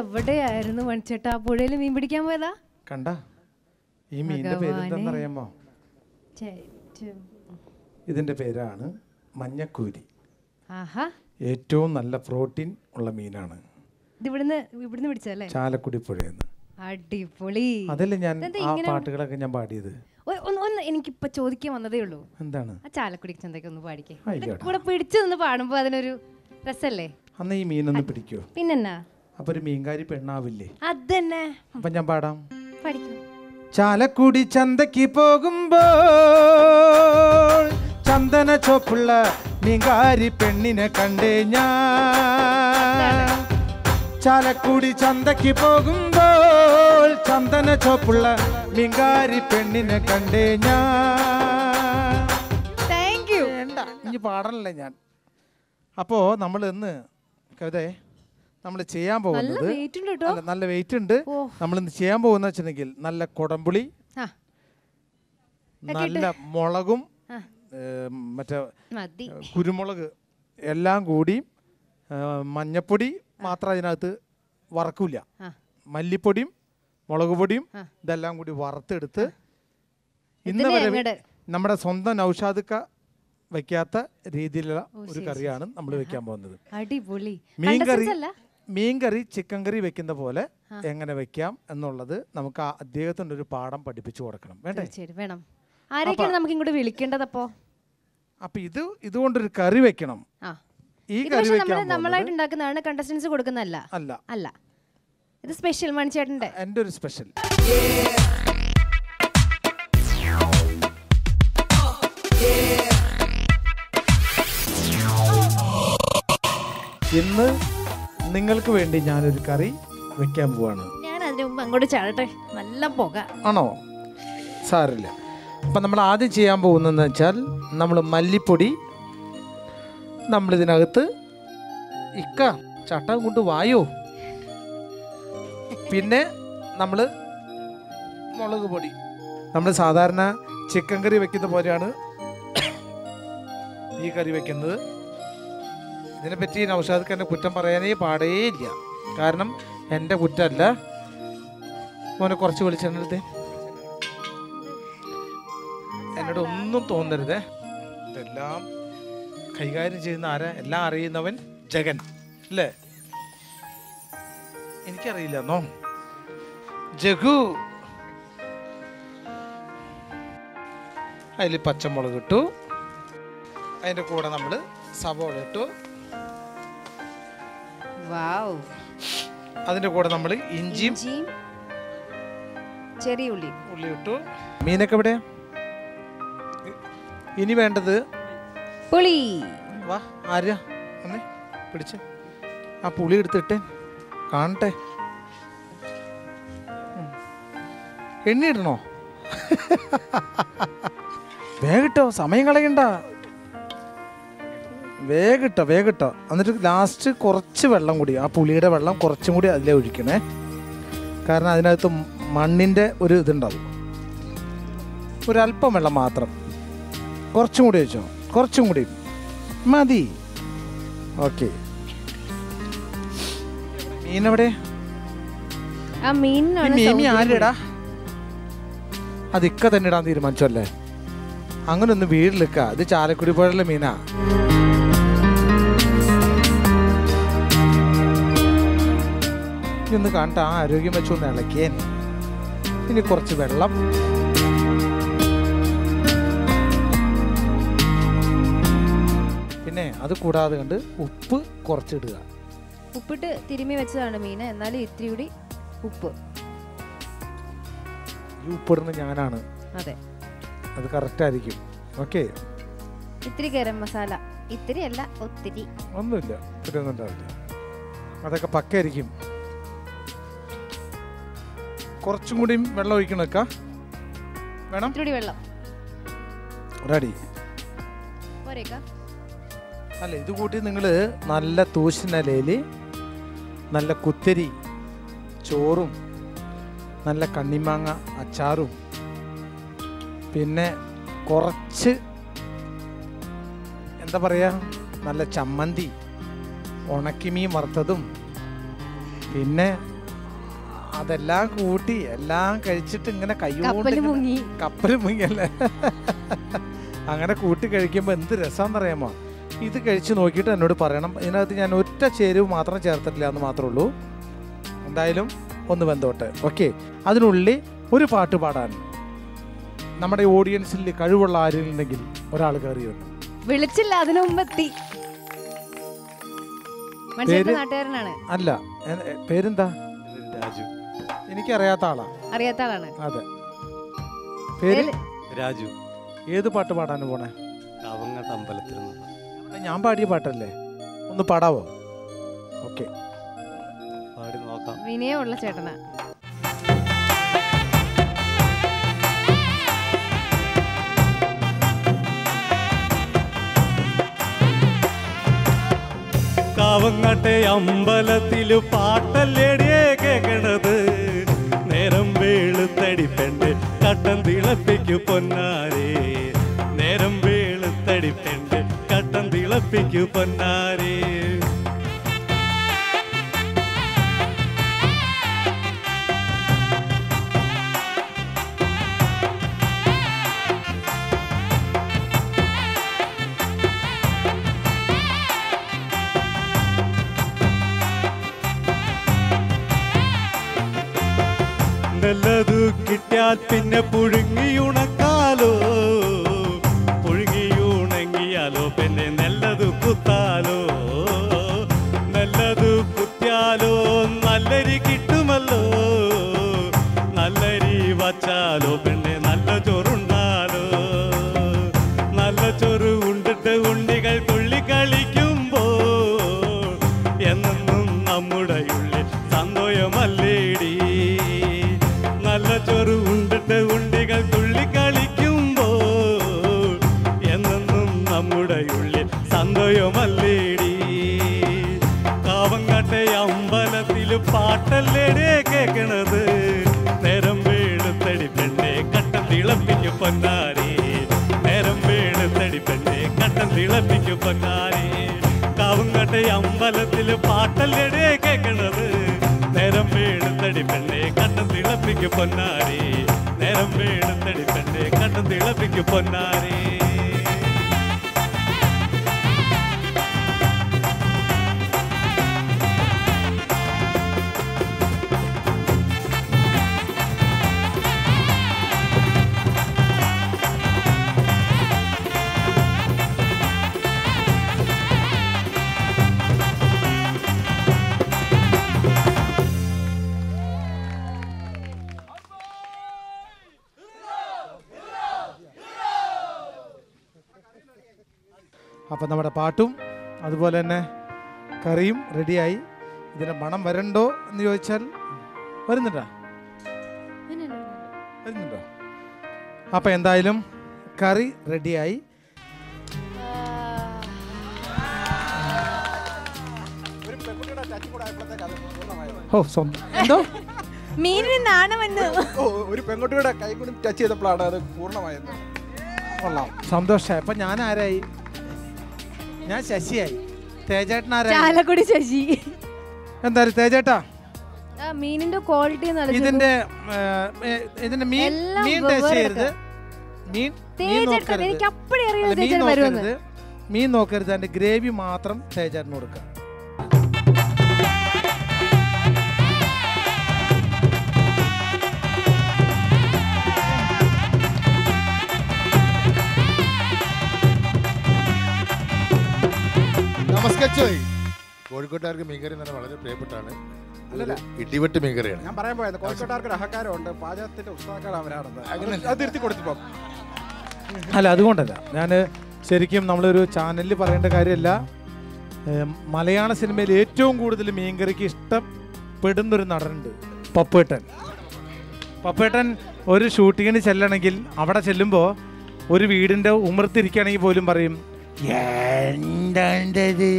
എവിടെയായിരുന്നു മണിച്ചേട്ടാ? പുഴയിൽ മീൻ പിടിക്കാൻ പോയതാ? കണ്ട ഈ മീനിന്റെ പേരെന്താണെന്നറിയാമോ? ഇതിന്റെ പേരാണ് മഞ്ഞക്കൂരി. ഏറ്റവും നല്ല പ്രോട്ടീൻ ഉള്ള മീനാണ്. ഇവിടുന്ന് പിടിച്ചല്ലേ? ചാലക്കുടി പുഴയെന്ന്. അടിപൊളി. അതല്ലേ ഞാൻ ആ പാട്ടുകളൊക്കെ ഞാൻ പാടിയത്. ഒന്ന് എനിക്കിപ്പോ ചോദിക്കാൻ വന്നതേ ഉള്ളൂ. എന്താണ്? ആ ചാലക്കുടി ചന്തയ്ക്ക് ഒന്ന് പാടിക്കേ. കൂടെ പിടിച്ചു നിന്ന് പാടുമ്പോ അതിനൊരു രസല്ലേ? അന്ന് ഈ മീനൊന്ന് പിടിക്കോ? പിന്നെന്നാ? അപ്പൊ ഒരു മീൻകാരി പെണ്ണാവില്ലേ? അതന്നെ. അപ്പൊ ഞാൻ പാടാം. പഠിക്കും. ചാലക്കുടി ചന്തയ്ക്ക് പോകുമ്പോൾ ചന്ദന ചോപ്പുള്ള മീൻകാരി പെണ്ണിനെ കണ്ടേ ഞാൻ. ചാലക്കുടി ചന്തയ്ക്ക് പോകുമ്പോൾ ചന്ദന ചോപ്പുള്ള മീൻകാരി പെണ്ണിനെ കണ്ടേ ഞാൻ. ഇനി പാടണല്ലേ ഞാൻ. അപ്പോ നമ്മൾ ഇന്ന് കവിതയെ നമ്മൾ ചെയ്യാൻ പോകുന്നത് നല്ല വെയിറ്റ് ഉണ്ട്. നമ്മൾ ഇന്ന് ചെയ്യാൻ പോകുന്ന വെച്ചിട്ടുണ്ടെങ്കിൽ നല്ല കൊടംപുളി, നല്ല മുളകും മറ്റേ കുരുമുളക് എല്ലാം കൂടി, മഞ്ഞപ്പൊടി മാത്രം അതിനകത്ത് വറക്കില്ല, മല്ലിപ്പൊടിയും മുളക് പൊടിയും ഇതെല്ലാം കൂടി വറുത്തെടുത്ത് ഇന്ന് വരെ നമ്മുടെ സ്വന്തം നൗഷാദക്ക വെക്കാത്ത രീതിയിലുള്ള ഒരു കറിയാണ് നമ്മൾ വെക്കാൻ പോകുന്നത്. മീൻകറി ചിക്കൻ കറി വെക്കുന്ന പോലെ എങ്ങനെ വെക്കാം എന്നുള്ളത് നമുക്ക് അദ്ദേഹത്തിന്റെ ഒരു പാഠം പഠിപ്പിച്ചു കൊടുക്കണം. വേണം. ആരെയൊക്കെയാണ് നമുക്ക് ഇങ്ങോട്ട് വിളിക്കേണ്ടത്? അപ്പൊ ഇതുകൊണ്ടൊരു കറി വെക്കണം. ഈ കറി നമ്മളായിട്ട് ഉണ്ടാക്കുന്നതാണ്, കണ്ടസ്റ്റൻസ് കൊടുക്കുന്നതല്ല. അല്ല, ഇത് സ്പെഷ്യൽ മണിച്ചേട്ടന്റെ എന്റെ ഒരു സ്പെഷ്യൽ. ഇന്ന് നിങ്ങൾക്ക് വേണ്ടി ഞാനൊരു കറി വെക്കാൻ പോവാണ്. ഞാൻ അതിന് മുമ്പ് അങ്ങോട്ട് ചാടട്ടെ. നല്ല പുക ആണോ? സാരില്ല. അപ്പം നമ്മൾ ആദ്യം ചെയ്യാൻ പോകുന്നതെന്ന് വെച്ചാൽ നമ്മൾ മല്ലിപ്പൊടി നമ്മളിതിനകത്ത് ചട്ടം കൊണ്ട് വായോ. പിന്നെ നമ്മൾ മുളക് പൊടി, നമ്മൾ സാധാരണ ചിക്കൻ കറി വെക്കുന്ന പോലെയാണ് ഈ കറി വെക്കുന്നത്. ഇതിനെപ്പറ്റി നൗഷാദ് എന്നെ കുറ്റം പറയാനേ പാടേയില്ല. കാരണം എൻ്റെ കുറ്റമല്ല. മോനെ കുറച്ച് വെളിച്ചെണ്ണ എന്നോട് ഒന്നും തോന്നരുതേ. ഇതെല്ലാം കൈകാര്യം ചെയ്യുന്ന ആരാ? എല്ലാം അറിയുന്നവൻ ജഗൻ അല്ലേ? എനിക്കറിയില്ലെന്നോ? ജഗു. അതിൽ പച്ചമുളക് ഇട്ടു, അതിൻ്റെ കൂടെ നമ്മൾ സവോള ഇട്ടു, അതിൻ്റെ കൂടെ നമ്മൾ ഇഞ്ചിയും ചെറിയ ഉള്ളി ഇട്ടു. മീനൊക്കെ എവിടെ? ഇനി വേണ്ടത് പുളി. വാ ആര്യ ഒന്നേ പിടിച്ച് ആ പുളി എടുത്തിട്ടെ കാണട്ടെ. എണ്ണ ഇടണോ? വേഗട്ടോ, സമയം കളയണ്ട. വേഗട്ടോ. എന്നിട്ട് ലാസ്റ്റ് കുറച്ച് വെള്ളം കൂടി, ആ പുളിയുടെ വെള്ളം കുറച്ചും കൂടി അതിലേ ഒഴിക്കണേ. കാരണം അതിനകത്ത് മണ്ണിൻ്റെ ഒരു ഇതുണ്ടാവും. ഒരല്പം വെള്ളം മാത്രം, കുറച്ചും കൂടി വെച്ചോ. കുറച്ചും കൂടി മതി. ഓക്കെ. മീനെവിടെ? മീൻ ആരിടാ? അത് ഇക്ക തന്നെ ഇടാൻ തീരുമാനിച്ചല്ലേ? അങ്ങനെ ഒന്ന് വീട്ടിലിക്ക. ഇത് ചാലക്കുടി പുഴയിലെ മീനാ. ഒന്ന് കാണട്ട. ആ ആരോഗ്യം വെച്ചൊന്ന് ഇളക്കിയേൻ. ഇനി കുറച്ച് വെള്ളം. പിന്നെ അത് കൂടാതെ കണ്ട് ഉപ്പ് കുറച്ചിടുക. ഉപ്പിട്ട് തിരുമ്മി വെച്ചതാണ് മീൻ, എന്നാലും ഇത്തിരി കൂടി ഉപ്പ്. ഈ ഉപ്പിടുന്ന ഞാനാണ്. അതെ, അത് കറക്റ്റ് ആയിരിക്കും. ഓക്കെ. ഇത്തിരി ഗരം മസാല. ഇത്തിരി അല്ല, ഒത്തിരി. ഒന്നുമില്ല, ഇത്തിരിയൊന്നും ഉണ്ടാവില്ല. അതൊക്കെ പക്കായിരിക്കും. കുറച്ചും കൂടി വെള്ളം ഒഴിക്കണക്ക. വേണം വെള്ളം. റെഡി അല്ല? ഇത് കൂട്ടി നിങ്ങൾ നല്ല തൂശിനലയിൽ നല്ല കുത്തരി ചോറും നല്ല കണ്ണിമാങ്ങ അച്ചാറും പിന്നെ കുറച്ച് എന്താ പറയുക നല്ല ചമ്മന്തി, ഉണക്കിമീൻ വറുത്തതും, പിന്നെ അതെല്ലാം കൂട്ടി എല്ലാം കഴിച്ചിട്ട് ഇങ്ങനെ കപ്പൽ മുങ്ങിയല്ലേ അങ്ങനെ കൂട്ടി കഴിക്കുമ്പോൾ എന്ത് രസമാണെന്നറിയാമോ? ഇത് കഴിച്ച് നോക്കിയിട്ട് എന്നോട് പറയണം. ഇതിനകത്ത് ഞാൻ ഒറ്റ ചേരുവ് മാത്രം ചേർത്തിട്ടില്ല എന്ന് മാത്രമേ ഉള്ളൂ. എന്തായാലും ഒന്ന് വെന്തോട്ടെ. ഓക്കെ, അതിനുള്ളിൽ ഒരു പാട്ട് പാടാൻ നമ്മുടെ ഓഡിയൻസിൽ കഴിവുള്ള ആരെങ്കിലും ഉണ്ടെങ്കിൽ ഒരാൾ കയറി വന്നു. വിളിച്ചില്ല, അതിനു മുമ്പ് എത്തി. നാട്ടുകാരനാണ്. അല്ല, പേരെന്താ? രാജു. എനിക്കറിയാത്ത ആളാ. അറിയാത്ത ആളാണ്. അതെ, പേര് രാജു. ഏത് പാട്ട് പാടാൻ പോണേ? കാവങ്ങാട്ട് അമ്പലത്തിൽ. ഞാൻ പാടിയ പാട്ടല്ലേ, ഒന്ന് പാടാവോ? ഓക്കെ, പാടി നോക്കാം. വിനയമുള്ള ചേട്ടനാ. കാവങ്ങാട്ടെ അമ്പലത്തില് പാട്ടല്ലേടിയേ കേക്കണത്. നേരം വെളുത്തടി പെണ്ണ് കട്ടൻ തിളപ്പിക്കു പൊന്നാരേ. നേരം വെളുത്തടി പെണ്ണ് കട്ടൻ തിളപ്പിക്കു പൊന്നാരേ. നല്ലതു കിട്ടിയാൽ പിന്നെ പുഴുങ്ങിയുണക്കാലോ. പുഴുങ്ങിയുണങ്ങിയാലോ പിന്നെ നല്ലതു കുത്താലോ. നല്ലതു കുത്തിയാലോ നല്ലരി കിട്ടുമല്ലോ. നല്ലരി വച്ചാലോ പിന്നെ നല്ല ചോറുണ്ടാലോ. നല്ല ചോറ് ഉണ്ടിട്ട് ഉണ്ണികൾ തുള്ളിക്കളിക്കുമ്പോ എന്നും നമ്മുടെ ഉള്ളിൽ സന്തോഷമല്ലേടി. നല്ല ചോറ് ഉണ്ടിട്ട് ഉണ്ണികൾ തുള്ളിക്കളിക്കുമ്പോ എന്നും നമ്മുടെ ഉള്ളിൽ സന്തോഷമല്ലേടി. കാവങ്ങാട്ടെ അമ്പലത്തിൽ പാട്ടല്ലേടേ കേക്കണത്. നേരം വെളുത്തടി പെണ്ണെ കട്ടൻ തിളപ്പിക്കു പൊന്നാരേ. നേരം വെളുത്തടി പെണ്ണെ കട്ടൻ തിളപ്പിക്കു പൊന്നാരേ. കാവങ്ങാട്ടെ അമ്പലത്തിൽ പാട്ടല്ലേടേ കേക്കണത്. നേരം വെളുത്തടി പെണ്ണെ കട്ടൻ തിളപ്പിക്കു പൊന്നാരേ. നേരം വെളുത്തടി പെണ്ണെ കട്ടൻ തിളപ്പിക്കു പൊന്നാരേ. അപ്പം നമ്മുടെ പാട്ടും അതുപോലെ തന്നെ കറിയും റെഡിയായി. ഇതിൻ്റെ മണം വരണ്ടോ എന്ന് ചോദിച്ചാൽ വരുന്നുണ്ടോ? അപ്പം എന്തായാലും കറി റെഡിയായി. ഓ എന്തോ മീനിന് നാണം വന്നു. ഒരു പെൺകുട്ടിയുടെ കൈ കൂടി ടച്ച് ചെയ്തപ്പോഴാണ് അത് പൂർണ്ണമായത്. കൊള്ളാം, സന്തോഷമായി. അപ്പം ഞാൻ ആരായി? ഞാൻ ശശിയായി. തേജേട്ടൻ ആരായി? ചാലക്കുടി ശശി. എന്തായാലും തേജേട്ടാ, മീനിന്റെ ക്വാളിറ്റി ഇതിന്റെ മീൻ ടേസ്റ്റ് ചെയ്യരുത്. മീൻ നോക്കരുത്, അതിന്റെ ഗ്രേവി മാത്രം തേജേട്ടന് കൊടുക്കുക. നമസ്കാരം. കോഴിക്കോട്ടുകാർക്ക് മീൻകറി തന്നെ വളരെ പ്രിയപ്പെട്ടാണ്. ഇടിവെട്ട് മീൻകറിയാണ് ഞാൻ പറയാൻ പോയത്. കോഴിക്കോട്ടുകാർക്ക് ഒരു അഹങ്കാരമുണ്ട്, പാചകത്തിന്റെ ഉസ്താദാണ് അവരാണെന്ന്. അത് തിരുത്തി കൊടുത്തപ്പോ അല്ല, അതുകൊണ്ടല്ല. ഞാൻ ശരിക്കും നമ്മളൊരു ചാനലിൽ പറയേണ്ട കാര്യമല്ല. മലയാള സിനിമയിൽ ഏറ്റവും കൂടുതൽ മീൻകറിക്ക് ഇഷ്ടപ്പെടുന്നൊരു നടനുണ്ട്, പപ്പേട്ടൻ. പപ്പേട്ടൻ ഒരു ഷൂട്ടിങ്ങിന് ചെല്ലണമെങ്കിൽ അവിടെ ചെല്ലുമ്പോൾ ഒരു വീടിൻ്റെ ഉമ്മർത്തിരിക്കുകയാണെങ്കിൽ പോലും പറയും, എന്താണ്ടത്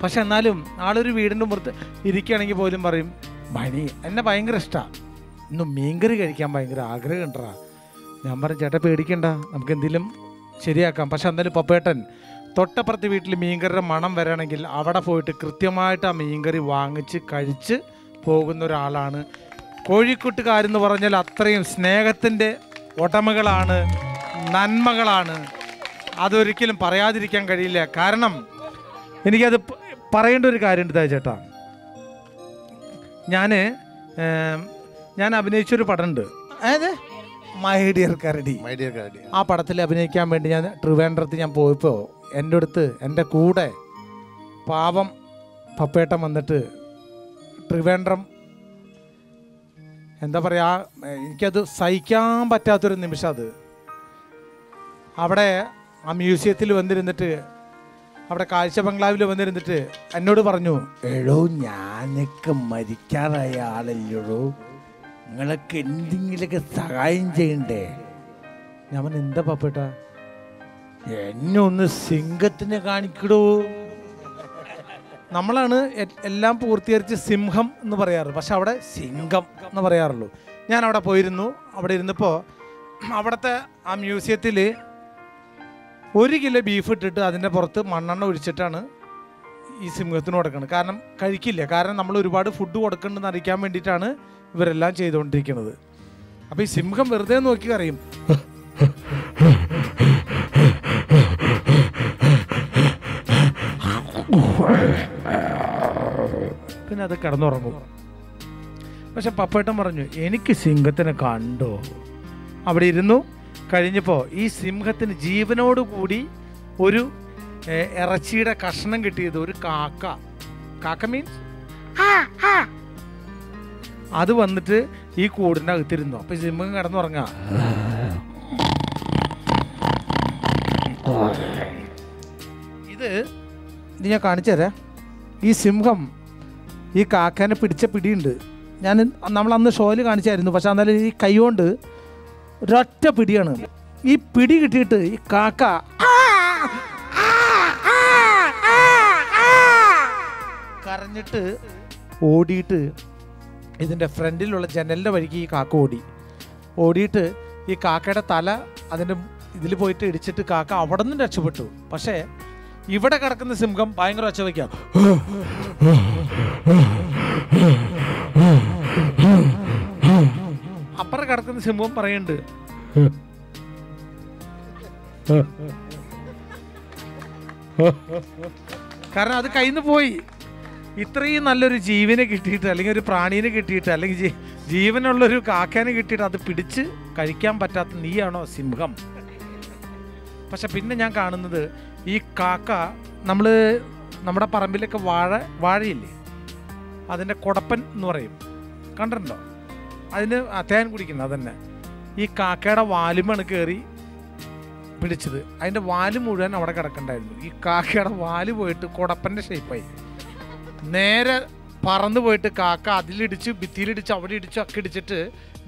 പക്ഷെ എന്നാലും ആളൊരു വീടിൻ്റെ പുറത്ത് ഇരിക്കുകയാണെങ്കിൽ പോലും പറയും മണി എന്നെ ഭയങ്കര ഇഷ്ടമാണ്, ഇന്ന് മീൻകറി കഴിക്കാൻ ഭയങ്കര ആഗ്രഹം ഉണ്ടറാ. ഞാൻ പറഞ്ഞു ചേട്ടാ പേടിക്കണ്ട, നമുക്ക് എന്തെങ്കിലും ശരിയാക്കാം. പക്ഷെ എന്തായാലും പപ്പേട്ടൻ തൊട്ടപ്പുറത്ത് വീട്ടിൽ മീൻകറിയുടെ മണം വരണമെങ്കിൽ അവിടെ പോയിട്ട് കൃത്യമായിട്ട് ആ മീൻകറി വാങ്ങിച്ച് കഴിച്ച് പോകുന്ന ഒരാളാണ്. കോഴിക്കോട്ടുകാരെന്ന് പറഞ്ഞാൽ അത്രയും സ്നേഹത്തിൻ്റെ ഉടമകളാണ്, നന്മകളാണ്. അതൊരിക്കലും പറയാതിരിക്കാൻ കഴിയില്ല. കാരണം എനിക്കത് പറയേണ്ട ഒരു കാര്യമുണ്ട് ചേട്ടാ. ഞാൻ അഭിനയിച്ചൊരു പടമുണ്ട്, അതായത് മൈ ഡിയർ കരടി. ആ പടത്തിൽ അഭിനയിക്കാൻ വേണ്ടി ഞാൻ ട്രിവാൻഡ്രത്ത് ഞാൻ പോയപ്പോൾ എൻ്റെ അടുത്ത് എൻ്റെ കൂടെ പാവം പപ്പേട്ടൻ വന്നിട്ട് ട്രിവാൻഡ്രം എന്താ പറയുക, എനിക്കത് സഹിക്കാൻ പറ്റാത്തൊരു നിമിഷം. അത് അവിടെ ആ മ്യൂസിയത്തിൽ വന്നിരുന്നിട്ട്, അവിടെ കാഴ്ച ബംഗ്ലാവിൽ വന്നിരുന്നിട്ട് എന്നോട് പറഞ്ഞു, എടോ ഞാനൊക്കെ മരിക്കാറായ ആളല്ലോടോ, നിങ്ങളൊക്കെ എന്തെങ്കിലുമൊക്കെ സഹായം ചെയ്യണ്ടേ. ഞാൻ പറഞ്ഞു എന്താ പപ്പേട്ട, എന്നെ ഒന്ന് സിംഹത്തിനെ കാണിക്കടോ. നമ്മളാണ് എല്ലാം പൂർത്തീകരിച്ച് സിംഹം എന്ന് പറയാറ്, പക്ഷെ അവിടെ സിംഹം എന്ന് പറയാറുള്ളൂ. ഞാൻ അവിടെ പോയിരുന്നു. അവിടെ ഇരുന്നപ്പോൾ അവിടുത്തെ ആ മ്യൂസിയത്തിൽ 1 കിലോ ബീഫ് ഇട്ടിട്ട് അതിൻ്റെ പുറത്ത് മണ്ണെണ്ണ ഒഴിച്ചിട്ടാണ് ഈ സിംഹത്തിന് കൊടുക്കുന്നത്. കാരണം കഴിക്കില്ല, കാരണം നമ്മൾ ഒരുപാട് ഫുഡ് കൊടുക്കുന്നുണ്ടെന്ന് അറിയിക്കാൻ വേണ്ടിയിട്ടാണ് ഇവരെല്ലാം ചെയ്തുകൊണ്ടിരിക്കുന്നത്. അപ്പോൾ ഈ സിംഹം വെറുതെ നോക്കി അറിയും, പിന്നെ അത് കിടന്നുറങ്ങും. പക്ഷെ പപ്പേട്ടൻ പറഞ്ഞു എനിക്ക് സിംഹത്തിനെ കണ്ടോ. അവിടെ ഇരുന്നു കഴിഞ്ഞപ്പോൾ ഈ സിംഹത്തിന് ജീവനോടുകൂടി ഒരു ഇറച്ചിയുടെ കഷ്ണം കിട്ടിയത് ഒരു കാക്ക മീൻസ് അത് വന്നിട്ട് ഈ കൂടിൻ്റെ അകത്തിരുന്നു. അപ്പൊ സിംഹം കിടന്നുറങ്ങാ. ഇത് ഞാൻ കാണിച്ചു തരാം. ഈ സിംഹം ഈ കാക്കാനെ പിടിച്ച പിടിയുണ്ട്. നമ്മൾ അന്ന് ഷോയിൽ കാണിച്ചായിരുന്നു. പക്ഷെ എന്നാലും ഈ കൈ കൊണ്ട് ഒരൊറ്റ പിടിയാണ്. ഈ പിടി കിട്ടിയിട്ട് ഈ കാക്ക കരഞ്ഞിട്ട് ഓടിയിട്ട് ഇതിൻ്റെ ഫ്രണ്ടിലുള്ള ജനലിൻ്റെ വഴിക്ക് ഈ കാക്ക ഓടിയിട്ട് ഈ കാക്കയുടെ തല അതിൻ്റെ ഇതിൽ പോയിട്ട് ഇടിച്ചിട്ട് കാക്ക അവിടെ നിന്നും രക്ഷപ്പെട്ടു. പക്ഷേ ഇവിടെ കിടക്കുന്ന സിംഹം ഭയങ്കര ഒച്ച വയ്ക്കാം. അപ്പുറം കിടക്കുന്ന സിംഹം പറയുന്നുണ്ട് കാരണം അത് കയ്യിൽ നിന്ന് പോയി. ഇത്രയും നല്ലൊരു ജീവനെ കിട്ടിയിട്ട്, അല്ലെങ്കിൽ ഒരു പ്രാണീനെ കിട്ടിയിട്ട്, അല്ലെങ്കിൽ ജീവനുള്ളൊരു കാക്കേനെ കിട്ടിയിട്ട് അത് പിടിച്ച് കഴിക്കാൻ പറ്റാത്ത നീയാണോ സിംഹം? പക്ഷെ പിന്നെ ഞാൻ കാണുന്നത് ഈ കാക്ക നമ്മുടെ പറമ്പിലൊക്കെ വാഴയില്ലേ, അതിൻ്റെ കൊടപ്പൻ എന്ന് പറയും, കണ്ടിട്ടുണ്ടോ? അതിന് തേൻ കുടിക്കുന്നത് അതന്നെ. ഈ കാക്കയുടെ വാലുമാണ് കയറി പിടിച്ചത്. അതിൻ്റെ വാല് മുഴുവൻ അവിടെ കിടക്കണ്ടായിരുന്നു. ഈ കാക്കയുടെ വാല് പോയിട്ട് കൊടപ്പൻ്റെ ഷേപ്പായി. നേരെ പറന്ന് പോയിട്ട് കാക്ക അതിലിടിച്ച് ഭിത്തിയിലിടിച്ച് അവിടെ ഇടിച്ച് ഒക്കെ ഇടിച്ചിട്ട്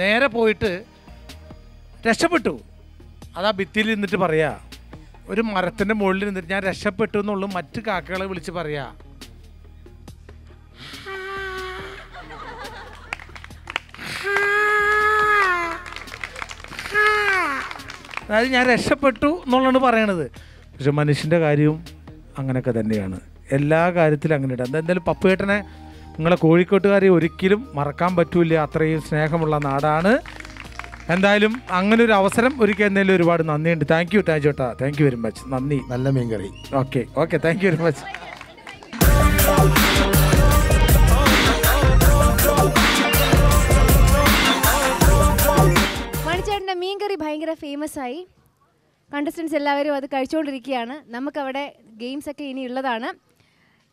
നേരെ പോയിട്ട് രക്ഷപ്പെട്ടു. അതാ ഭിത്തിയിൽ നിന്നിട്ട് പറയാ, ഒരു മരത്തിൻ്റെ മുകളിൽ നിന്നിട്ട് ഞാൻ രക്ഷപ്പെട്ടു എന്നുള്ളൂ മറ്റു കാക്കകളെ വിളിച്ച് പറയാ. അതായത് ഞാൻ രക്ഷപ്പെട്ടു എന്നുള്ളതാണ് പറയണത്. പക്ഷെ മനുഷ്യൻ്റെ കാര്യവും അങ്ങനെയൊക്കെ തന്നെയാണ്. എല്ലാ കാര്യത്തിലും അങ്ങനെ ഇടാം. എന്തായാലും പപ്പുവേട്ടനെ നിങ്ങളെ കോഴിക്കോട്ടുകാരെ ഒരിക്കലും മറക്കാൻ പറ്റൂല. അത്രയും സ്നേഹമുള്ള നാടാണ്. എന്തായാലും അങ്ങനെ ഒരു അവസരം ഒരുക്കി എന്നതിൽ ഒരുപാട് നന്ദിയുണ്ട്. താങ്ക് യു ചേട്ടാ, താങ്ക് യു വെരി മച്ച്. നന്ദി. നല്ല മീൻകറി. Okay thank you very much. മണിച്ചേട്ടൻ്റെ മീൻകറി ഭയങ്കര ഫേമസ് ആയി. കണ്ടസ്റ്റൻസ് എല്ലാവരും അത് കഴിച്ചുകൊണ്ടിരിക്കുകയാണ്. നമുക്കവിടെ ഗെയിംസ് ഒക്കെ ഇനി ഉള്ളതാണ്.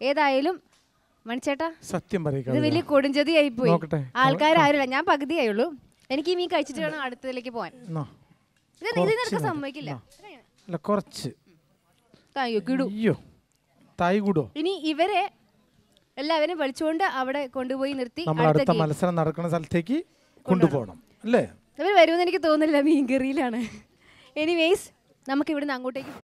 ഏതായാലും മണിച്ചേട്ടാ, സത്യം പറയുക, ഇത് വലിയ കൊടുംചതിയായി പോയി. ആൾക്കാരാരുമില്ല, ഞാൻ പകുതിയായുള്ളൂ. എനിക്ക് ഈ മീൻ കഴിച്ചിട്ട് വേണം അടുത്തതിലേക്ക് പോകാൻ. ഇതിനൊക്കെ സമ്മതിക്കില്ല. കുറച്ച് ഇനി ഇവരെ എല്ലാവരും വിളിച്ചുകൊണ്ട് അവിടെ കൊണ്ടുപോയി നിർത്തി അടുത്ത മത്സരം നടക്കുന്ന സ്ഥലത്തേക്ക് കൊണ്ടുപോകണം അല്ലേ? ഇവർ വരുമെന്ന് എനിക്ക് തോന്നുന്നില്ല, മീൻകറിയിലാണ്. എനിവേസ് നമുക്ക് ഇവിടുന്ന് അങ്ങോട്ടേക്ക്